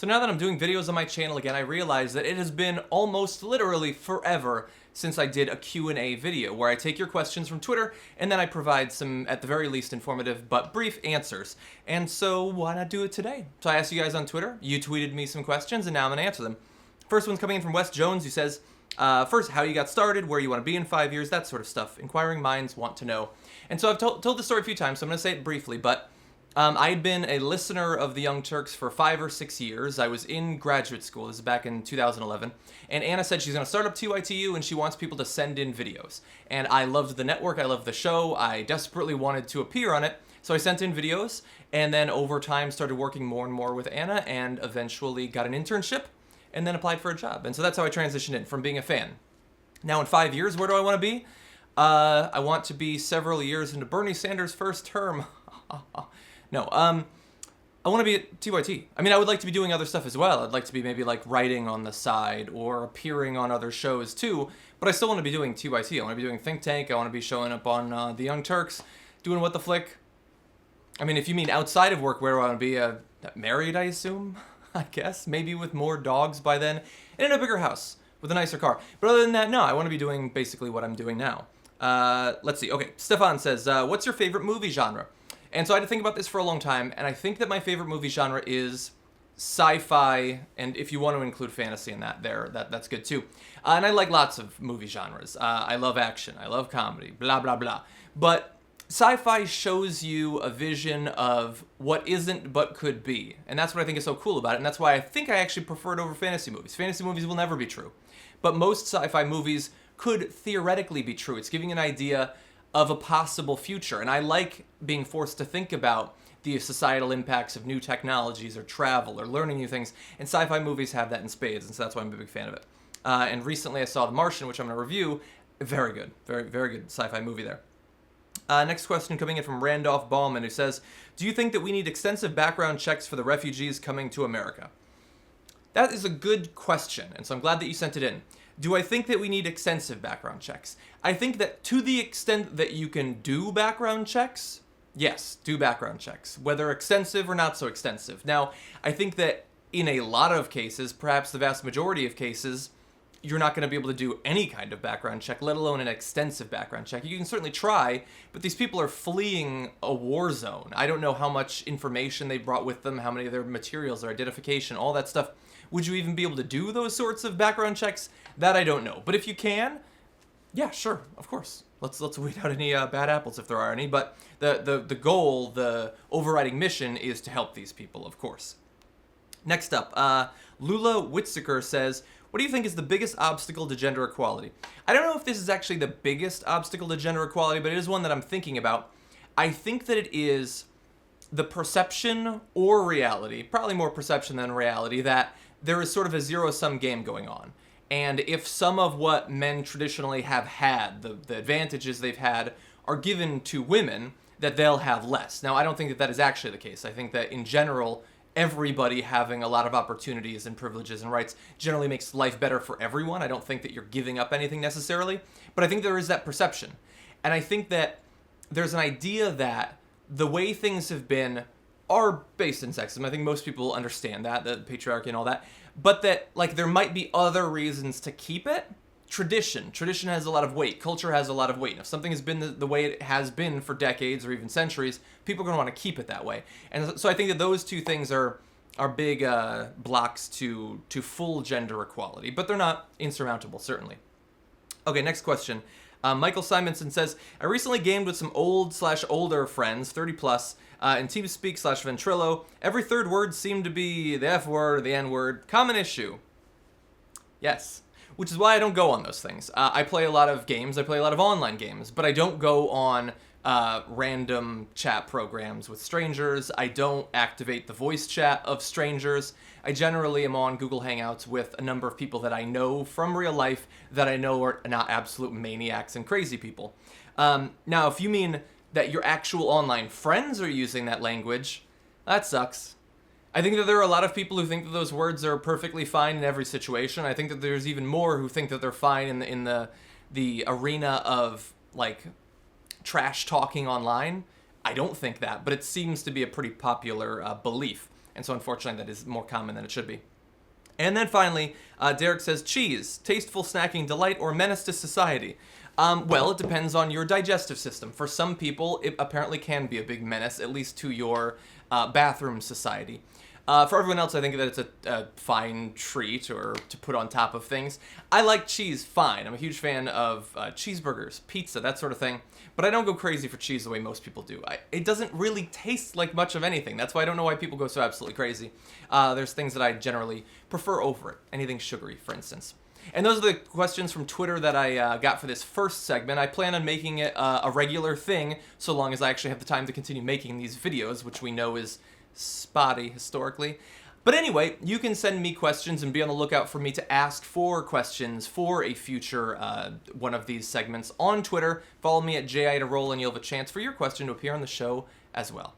So now that I'm doing videos on my channel again, I realize that it has been almost literally forever since I did a Q&A video where I take your questions from Twitter and then I provide some, at the very least, informative but brief answers. And so why not do it today? So I asked you guys on Twitter, you tweeted me some questions, and now I'm gonna answer them. First one's coming in from Wes Jones, who says, first, how you got started, where you want to be in 5 years, that sort of stuff. Inquiring minds want to know. And so I've told the story a few times, so I'm going to say it briefly, but I had been a listener of the Young Turks for 5 or 6 years. I was in graduate school. This is back in 2011. And Anna said she's going to start up TYTU and she wants people to send in videos. And I loved the network. I loved the show. I desperately wanted to appear on it. So I sent in videos and then over time started working more and more with Anna and eventually got an internship and then applied for a job. And so that's how I transitioned in from being a fan. Now in 5 years, where do I want to be? I want to be several years into Bernie Sanders' first term. No, I want to be at TYT. I mean, I would like to be doing other stuff as well. I'd like to be maybe like writing on the side or appearing on other shows too, but I still want to be doing TYT. I want to be doing Think Tank. I want to be showing up on the Young Turks, doing What the Flick. I mean, if you mean outside of work, where do I want to be? Married, I assume? I guess. Maybe with more dogs by then. And in a bigger house with a nicer car. But other than that, no, I want to be doing basically what I'm doing now. Let's see. Okay, Stefan says, what's your favorite movie genre? And so I had to think about this for a long time, and I think that my favorite movie genre is sci-fi, and if you want to include fantasy in that, that's good too. And I like lots of movie genres. I love action, I love comedy, blah, blah, blah. But sci-fi shows you a vision of what isn't but could be, and that's what I think is so cool about it, and that's why I think I actually prefer it over fantasy movies. Fantasy movies will never be true, but most sci-fi movies could theoretically be true. It's giving an idea of a possible future. And I like being forced to think about the societal impacts of new technologies or travel or learning new things. And sci-fi movies have that in spades, and so that's why I'm a big fan of it. And recently I saw The Martian, which I'm going to review. Very good. Very, very good sci-fi movie there. Next question coming in from Randolph Ballman, who says, do you think that we need extensive background checks for the refugees coming to America? That is a good question, and so I'm glad that you sent it in. Do I think that we need extensive background checks? I think that to the extent that you can do background checks, yes, do background checks, whether extensive or not so extensive. Now, I think that in a lot of cases, perhaps the vast majority of cases, you're not going to be able to do any kind of background check, let alone an extensive background check. You can certainly try, but these people are fleeing a war zone. I don't know how much information they brought with them, how many of their materials, their identification, all that stuff. Would you even be able to do those sorts of background checks? That I don't know. But if you can, yeah, sure, of course. Let's weed out any bad apples if there are any. But the goal, the overriding mission is to help these people, of course. Next up, Lula Witziker says, what do you think is the biggest obstacle to gender equality? I don't know if this is actually the biggest obstacle to gender equality, but it is one that I'm thinking about. I think that it is the perception or reality, probably more perception than reality, that there is sort of a zero-sum game going on. And if some of what men traditionally have had, the advantages they've had, are given to women, that they'll have less. Now, I don't think that that is actually the case. I think that in general, everybody having a lot of opportunities and privileges and rights generally makes life better for everyone. I don't think that you're giving up anything necessarily, but I think there is that perception. And I think that there's an idea that the way things have been are based in sexism. I think most people understand that, the patriarchy and all that, but that like there might be other reasons to keep it. Tradition has a lot of weight. Culture has a lot of weight. If something has been the way it has been for decades or even centuries, people are going to want to keep it that way. And so I think that those two things are big blocks to full gender equality, but they're not insurmountable, certainly. Okay, next question. Michael Simonson says, I recently gamed with some old/older friends, 30 plus, in TeamSpeak/Ventrilo. Every third word seemed to be the F word or the N word. Common issue. Yes. Which is why I don't go on those things. I play a lot of games. I play a lot of online games, but I don't go on random chat programs with strangers. I don't activate the voice chat of strangers. I generally am on Google Hangouts with a number of people that I know from real life that I know are not absolute maniacs and crazy people. Now, if you mean that your actual online friends are using that language, that sucks. I think that there are a lot of people who think that those words are perfectly fine in every situation. I think that there's even more who think that they're fine in the arena of like trash talking online. I don't think that, but it seems to be a pretty popular belief. And so unfortunately that is more common than it should be. And then finally, Derek says, cheese, tasteful snacking delight or menace to society? Well, it depends on your digestive system. For some people, it apparently can be a big menace, at least to your bathroom society. For everyone else, I think that it's a fine treat or to put on top of things. I like cheese fine. I'm a huge fan of cheeseburgers, pizza, that sort of thing. But I don't go crazy for cheese the way most people do. It doesn't really taste like much of anything. That's why I don't know why people go so absolutely crazy. There's things that I generally prefer over it. Anything sugary, for instance. And those are the questions from Twitter that I got for this first segment. I plan on making it a regular thing so long as I actually have the time to continue making these videos, which we know is spotty historically. But anyway, you can send me questions and be on the lookout for me to ask for questions for a future one of these segments on Twitter. Follow me at J Iadarola and you'll have a chance for your question to appear on the show as well.